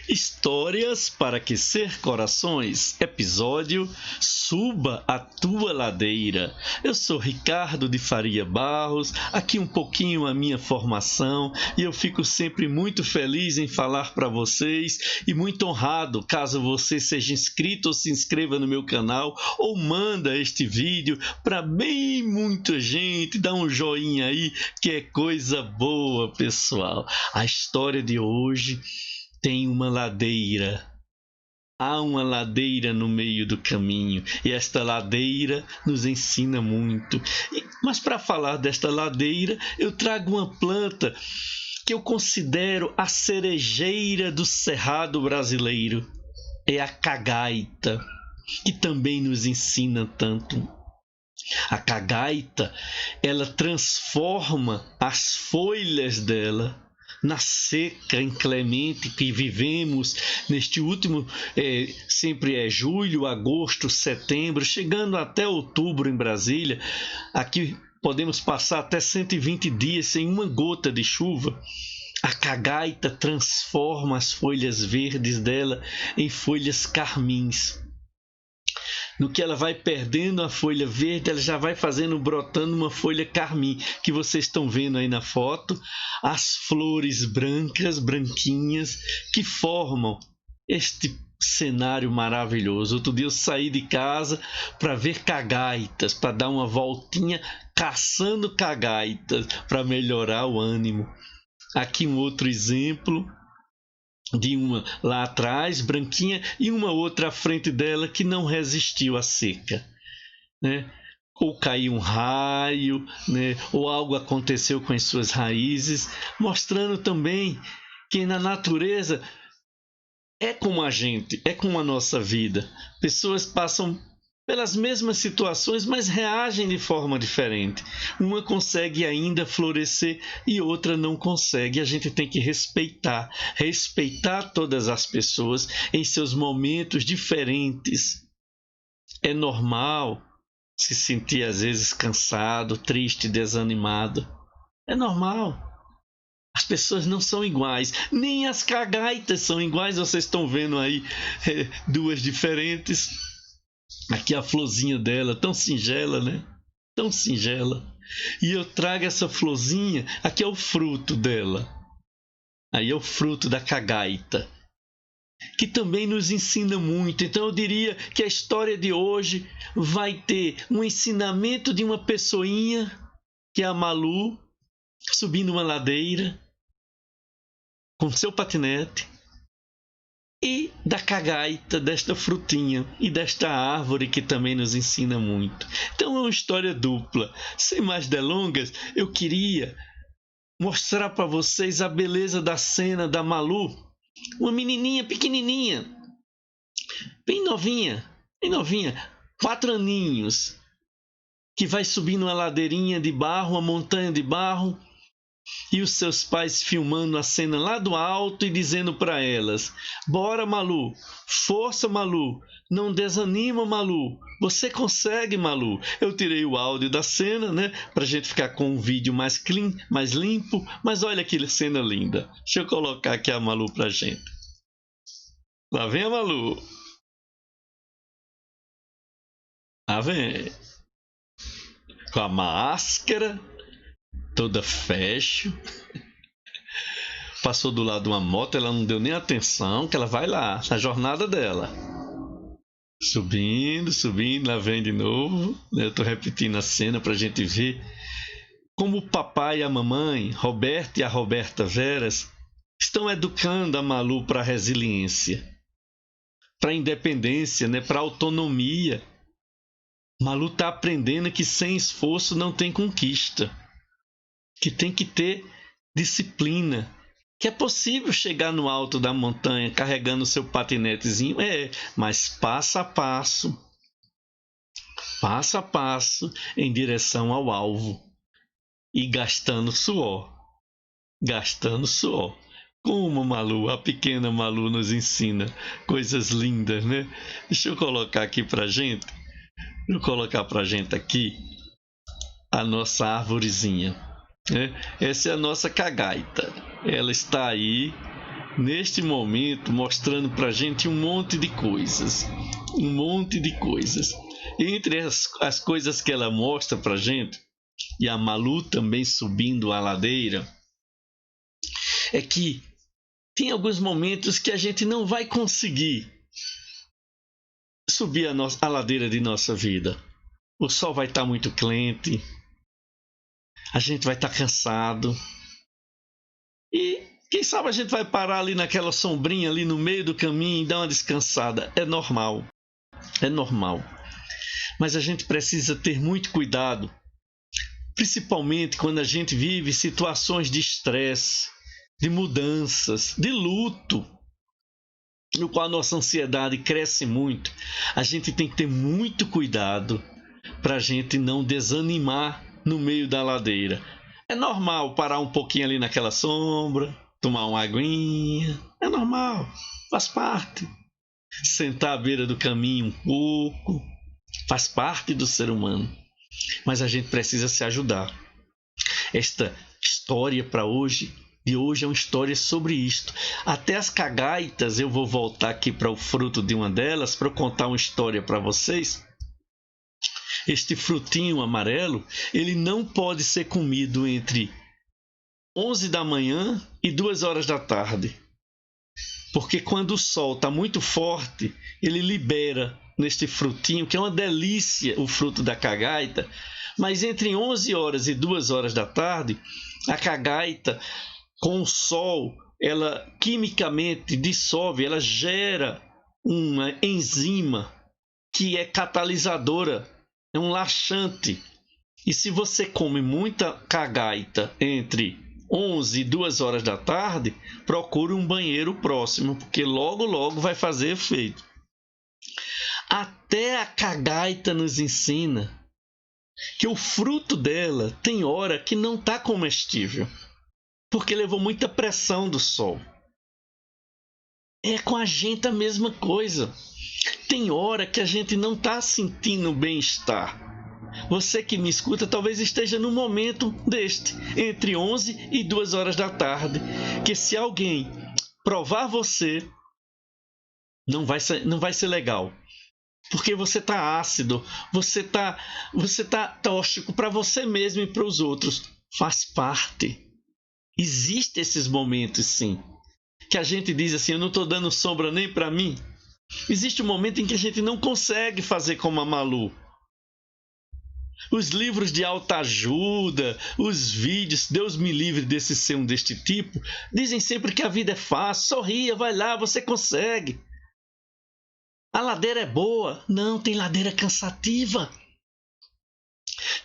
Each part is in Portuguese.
Histórias para aquecer corações. Episódio Suba a tua ladeira. Eu sou Ricardo de Faria Barros, aqui um pouquinho a minha formação, e eu fico sempre muito feliz em falar para vocês e muito honrado caso você seja inscrito ou se inscreva no meu canal ou manda este vídeo para bem muita gente. Dá um joinha aí que é coisa boa, pessoal. A história de hoje tem uma ladeira. Há uma ladeira no meio do caminho e esta ladeira nos ensina muito. Mas para falar desta ladeira, eu trago uma planta que eu considero a cerejeira do cerrado brasileiro. É a cagaita, que também nos ensina tanto. A cagaita, ela transforma as folhas dela na seca inclemente que vivemos neste último, sempre é julho, agosto, setembro, chegando até outubro em Brasília. Aqui podemos passar até 120 dias sem uma gota de chuva. A cagaita transforma as folhas verdes dela em folhas carmins. No que ela vai perdendo a folha verde, ela já vai brotando uma folha carmim, que vocês estão vendo aí na foto, as flores brancas, branquinhas, que formam este cenário maravilhoso. Outro dia eu saí de casa para ver cagaitas, para dar uma voltinha caçando cagaitas, para melhorar o ânimo. Aqui um outro exemplo de uma lá atrás, branquinha, e uma outra à frente dela que não resistiu à seca, né? Ou caiu um raio, né? Ou algo aconteceu com as suas raízes, mostrando também que na natureza é como a gente, é como a nossa vida. Pessoas passam pelas mesmas situações, mas reagem de forma diferente. Uma consegue ainda florescer e outra não consegue. A gente tem que respeitar todas as pessoas em seus momentos diferentes. É normal se sentir às vezes cansado, triste, desanimado. É normal. As pessoas não são iguais, nem as cagaitas são iguais. Vocês estão vendo aí duas diferentes. Aqui a florzinha dela, tão singela, né? Tão singela. E eu trago essa florzinha, aqui é o fruto dela. Aí é o fruto da cagaita, que também nos ensina muito. Então eu diria que a história de hoje vai ter um ensinamento de uma pessoinha, que é a Malu, subindo uma ladeira com seu patinete, e da cagaita, desta frutinha e desta árvore que também nos ensina muito. Então é uma história dupla. Sem mais delongas, eu queria mostrar para vocês a beleza da cena da Malu, uma menininha pequenininha, bem novinha, 4 aninhos, que vai subindo uma ladeirinha de barro, uma montanha de barro, e os seus pais filmando a cena lá do alto e dizendo para elas: bora, Malu, força, Malu, não desanima, Malu, você consegue, Malu. Eu tirei o áudio da cena, né, para a gente ficar com um vídeo mais clean, mais limpo, mas olha que cena linda. Deixa eu colocar aqui a Malu para a gente. Lá vem a Malu. Lá vem. Com a máscara toda fashion. Passou do lado de uma moto, ela não deu nem atenção, que ela vai lá, na jornada dela. Subindo, lá vem de novo. Eu estou repetindo a cena para a gente ver como o papai e a mamãe, Roberto e a Roberta Veras, estão educando a Malu para a resiliência, para a independência, né? Para a autonomia. Malu está aprendendo que sem esforço não tem conquista, que tem que ter disciplina, que é possível chegar no alto da montanha carregando seu patinetezinho, mas passo a passo em direção ao alvo e gastando suor. Como Malu, a pequena Malu, nos ensina coisas lindas, né? Deixa eu colocar aqui pra gente. Aqui a nossa arvorezinha. Essa é a nossa cagaita. Ela está aí neste momento mostrando pra gente um monte de coisas. Um monte de coisas. Entre as coisas que ela mostra pra gente, e a Malu também subindo a ladeira, é que tem alguns momentos que a gente não vai conseguir subir a ladeira de nossa vida. O sol vai estar muito quente, a gente vai estar cansado e quem sabe a gente vai parar ali naquela sombrinha ali no meio do caminho e dar uma descansada. É normal, mas a gente precisa ter muito cuidado, principalmente quando a gente vive situações de estresse, de mudanças, de luto, no qual a nossa ansiedade cresce muito. A gente tem que ter muito cuidado para a gente não desanimar no meio da ladeira. É normal parar um pouquinho ali naquela sombra, tomar uma aguinha, é normal, faz parte. Sentar à beira do caminho um pouco, faz parte do ser humano. Mas a gente precisa se ajudar. Esta história de hoje é uma história sobre isto. Até as cagaitas, eu vou voltar aqui para o fruto de uma delas para contar uma história para vocês. Este frutinho amarelo, ele não pode ser comido entre 11 da manhã e 2 horas da tarde. Porque quando o sol está muito forte, ele libera neste frutinho, que é uma delícia, o fruto da cagaita. Mas entre 11 horas e 2 horas da tarde, a cagaita, com o sol, ela quimicamente dissolve, ela gera uma enzima que é catalisadora, é um laxante. E se você come muita cagaita entre 11 e 2 horas da tarde, procure um banheiro próximo, porque logo vai fazer efeito. Até a cagaita nos ensina que o fruto dela tem hora que não está comestível, porque levou muita pressão do sol. É com a gente a mesma coisa. Tem hora que a gente não está sentindo bem-estar. Você que me escuta talvez esteja num momento deste, entre 11 e 2 horas da tarde, que se alguém provar você, não vai ser legal. Porque você está ácido, você tá tóxico para você mesmo e para os outros. Faz parte. Existem esses momentos, sim, que a gente diz assim, eu não estou dando sombra nem para mim. Existe um momento em que a gente não consegue fazer como a Malu. Os livros de autoajuda, os vídeos, Deus me livre desse ser um deste tipo, dizem sempre que a vida é fácil, sorria, vai lá, você consegue. A ladeira é boa. Não, tem ladeira cansativa.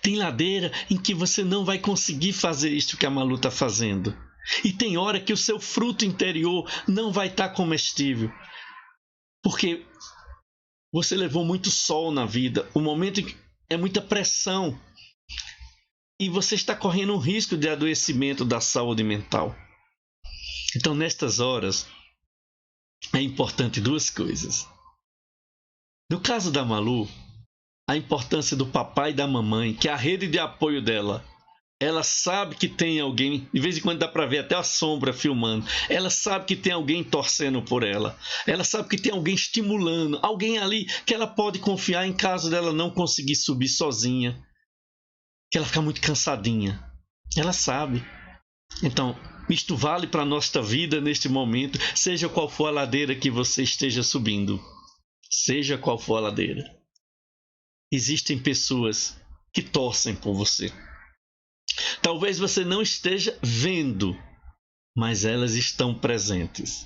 Tem ladeira em que você não vai conseguir fazer isso que a Malu está fazendo. E tem hora que o seu fruto interior não vai estar comestível. Porque você levou muito sol na vida. O momento em que é muita pressão. E você está correndo um risco de adoecimento da saúde mental. Então, nestas horas, é importante duas coisas. No caso da Malu, a importância do papai e da mamãe, que é a rede de apoio dela. Ela sabe que tem alguém, de vez em quando dá para ver até a sombra filmando. Ela sabe que tem alguém torcendo por ela. Ela sabe que tem alguém estimulando, alguém ali que ela pode confiar em caso dela não conseguir subir sozinha, que ela fica muito cansadinha. Ela sabe. Então, isto vale para a nossa vida neste momento, seja qual for a ladeira que você esteja subindo. Seja qual for a ladeira. Existem pessoas que torcem por você. Talvez você não esteja vendo, mas elas estão presentes.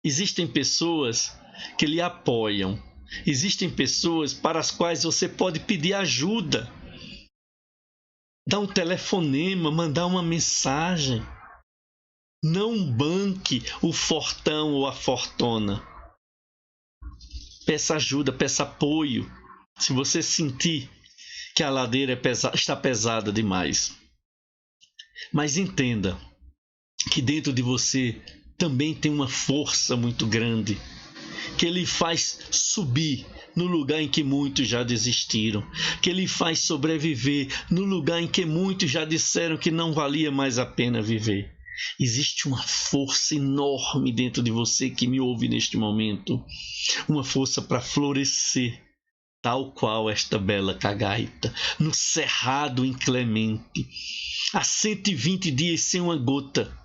Existem pessoas que lhe apoiam. Existem pessoas para as quais você pode pedir ajuda. Dar um telefonema, mandar uma mensagem. Não banque o fortão ou a fortuna. Peça ajuda, peça apoio. Se você sentir que a ladeira está pesada demais. Mas entenda que dentro de você também tem uma força muito grande que lhe faz subir no lugar em que muitos já desistiram, que lhe faz sobreviver no lugar em que muitos já disseram que não valia mais a pena viver. Existe uma força enorme dentro de você que me ouve neste momento. Uma força para florescer, tal qual esta bela cagaita, no cerrado inclemente, há 120 dias sem uma gota,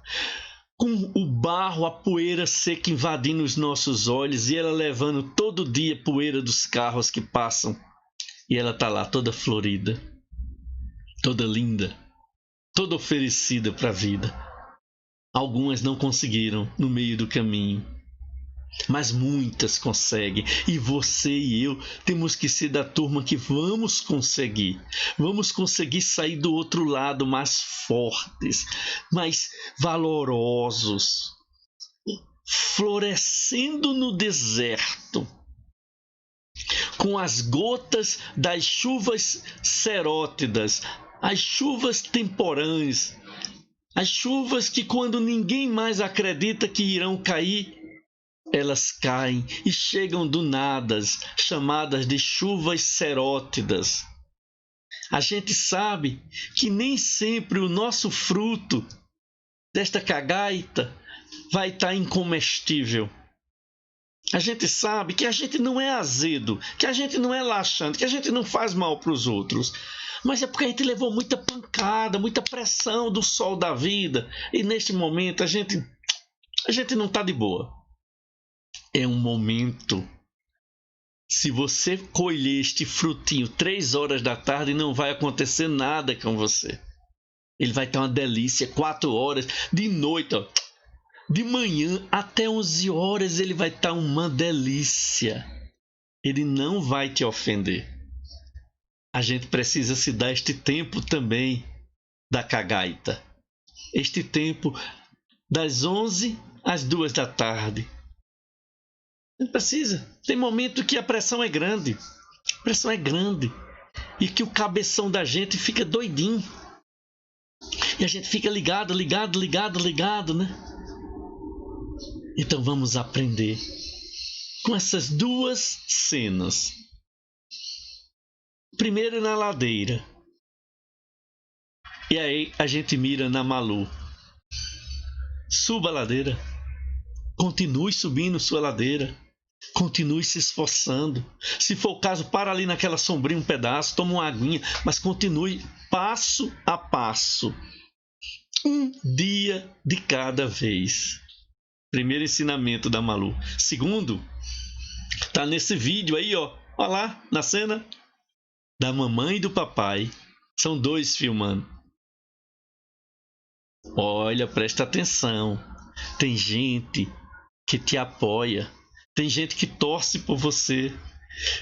com o barro, a poeira seca invadindo os nossos olhos e ela levando todo dia poeira dos carros que passam. E ela está lá toda florida, toda linda, toda oferecida para a vida. Algumas não conseguiram no meio do caminho, mas muitas conseguem. E você e eu temos que ser da turma que vamos conseguir. Vamos conseguir sair do outro lado mais fortes, mais valorosos, florescendo no deserto, com as gotas das chuvas serótidas, as chuvas temporãs, as chuvas que quando ninguém mais acredita que irão cair, elas caem e chegam do nada, chamadas de chuvas serótidas. A gente sabe que nem sempre o nosso fruto desta cagaita vai estar incomestível. A gente sabe que a gente não é azedo, que a gente não é laxante, que a gente não faz mal para os outros. Mas é porque a gente levou muita pancada, muita pressão do sol da vida. E neste momento a gente não está de boa. É um momento. Se você colher este frutinho 3 horas da tarde, não vai acontecer nada com você. Ele vai ter uma delícia. 4 horas, de noite, ó, de manhã até 11 horas, ele vai estar uma delícia. Ele não vai te ofender. A gente precisa se dar este tempo também da cagaita. Este tempo das 11 às 2 da tarde. A gente precisa. Tem momento que a pressão é grande. A pressão é grande. E que o cabeção da gente fica doidinho. E a gente fica ligado, né? Então vamos aprender com essas duas cenas. Primeiro na ladeira. E aí a gente mira na Malu. Suba a ladeira. Continue subindo sua ladeira. Continue se esforçando. Se for o caso, para ali naquela sombrinha um pedaço, toma uma aguinha, mas continue passo a passo. Um dia de cada vez. Primeiro ensinamento da Malu. Segundo, tá nesse vídeo aí, ó. Olha lá, na cena da mamãe e do papai. São dois filmando. Olha, presta atenção. Tem gente que te apoia. Tem gente que torce por você.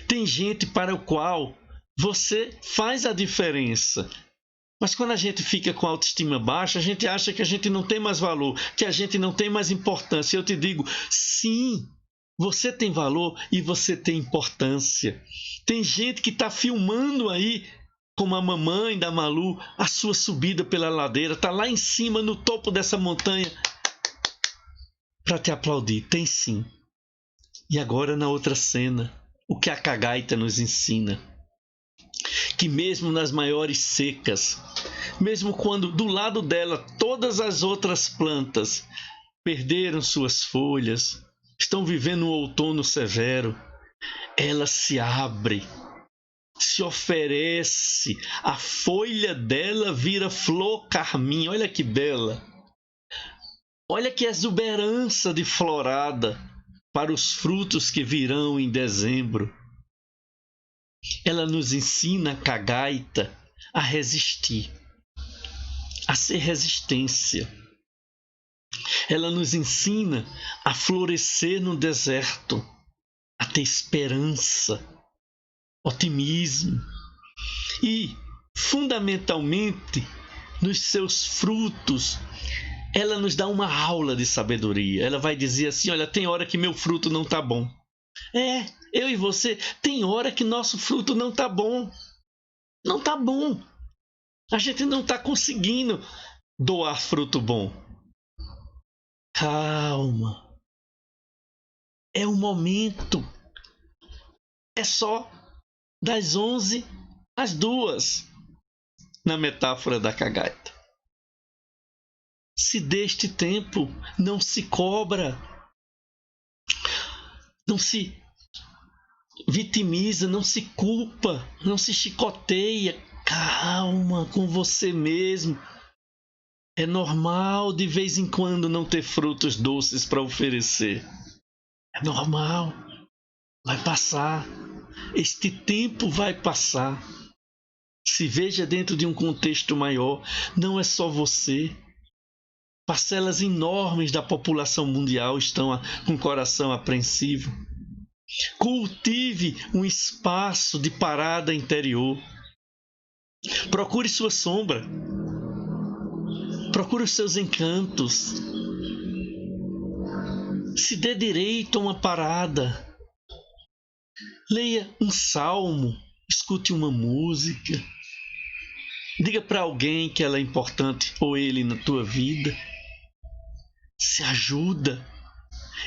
Tem gente para o qual você faz a diferença. Mas quando a gente fica com a autoestima baixa, a gente acha que a gente não tem mais valor, que a gente não tem mais importância. Eu te digo, sim, você tem valor e você tem importância. Tem gente que está filmando aí, como a mamãe da Malu, a sua subida pela ladeira, está lá em cima, no topo dessa montanha, para te aplaudir. Tem sim. E agora na outra cena, o que a cagaita nos ensina? Que mesmo nas maiores secas, mesmo quando do lado dela todas as outras plantas perderam suas folhas, estão vivendo um outono severo, ela se abre, se oferece, a folha dela vira flor carmim. Olha que bela, olha que exuberância de florada para os frutos que virão em dezembro. Ela nos ensina, a cagaita, a resistir, a ser resistência. Ela nos ensina a florescer no deserto, a ter esperança, otimismo e, fundamentalmente, nos seus frutos, ela nos dá uma aula de sabedoria. Ela vai dizer assim, olha, tem hora que meu fruto não está bom. Eu e você, tem hora que nosso fruto não está bom. Não está bom. A gente não está conseguindo doar fruto bom. Calma. É o momento. É só das 11 às 2, na metáfora da cagaita. Se deste tempo, não se cobra, não se vitimiza, não se culpa, não se chicoteia. Calma com você mesmo. É normal de vez em quando não ter frutos doces para oferecer. É normal. Vai passar. Este tempo vai passar. Se veja dentro de um contexto maior. Não é só você. Parcelas enormes da população mundial estão com o coração apreensivo. Cultive um espaço de parada interior. Procure sua sombra. Procure os seus encantos. Se dê direito a uma parada. Leia um salmo. Escute uma música. Diga para alguém que ela é importante ou ele na tua vida. Se ajuda.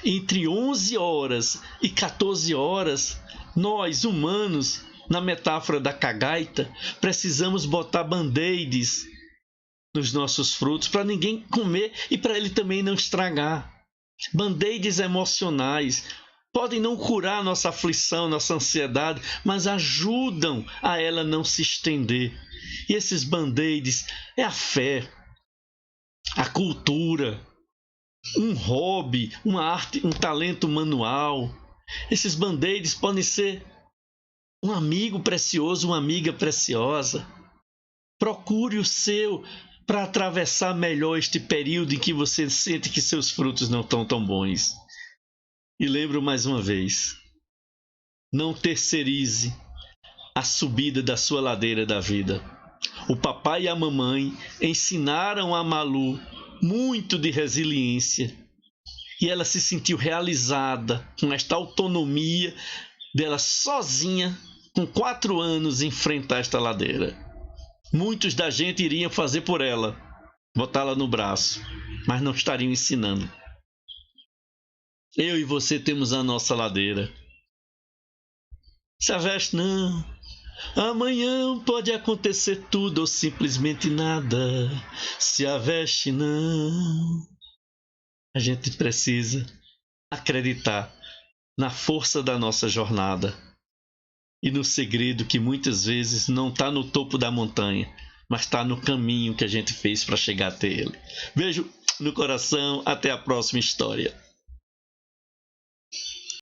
Entre 11 horas e 14 horas, nós, humanos, na metáfora da cagaita, precisamos botar band-aids nos nossos frutos para ninguém comer e para ele também não estragar. Band-aids emocionais podem não curar nossa aflição, nossa ansiedade, mas ajudam a ela não se estender. E esses band-aids é a fé, a cultura, um hobby, uma arte, um talento manual. Esses band-aids podem ser um amigo precioso, uma amiga preciosa. Procure o seu para atravessar melhor este período em que você sente que seus frutos não estão tão bons. E lembro mais uma vez, não terceirize a subida da sua ladeira da vida. O papai e a mamãe ensinaram a Malu muito de resiliência e ela se sentiu realizada com esta autonomia dela sozinha, com 4 anos, enfrentar esta ladeira. Muitos da gente iriam fazer por ela, botá-la no braço, mas não estariam ensinando. Eu e você temos a nossa ladeira. Se aveste não. Amanhã pode acontecer tudo ou simplesmente nada. Se aveste não. A gente precisa acreditar na força da nossa jornada e no segredo que muitas vezes não está no topo da montanha, mas está no caminho que a gente fez para chegar até ele. Beijo no coração, até a próxima história.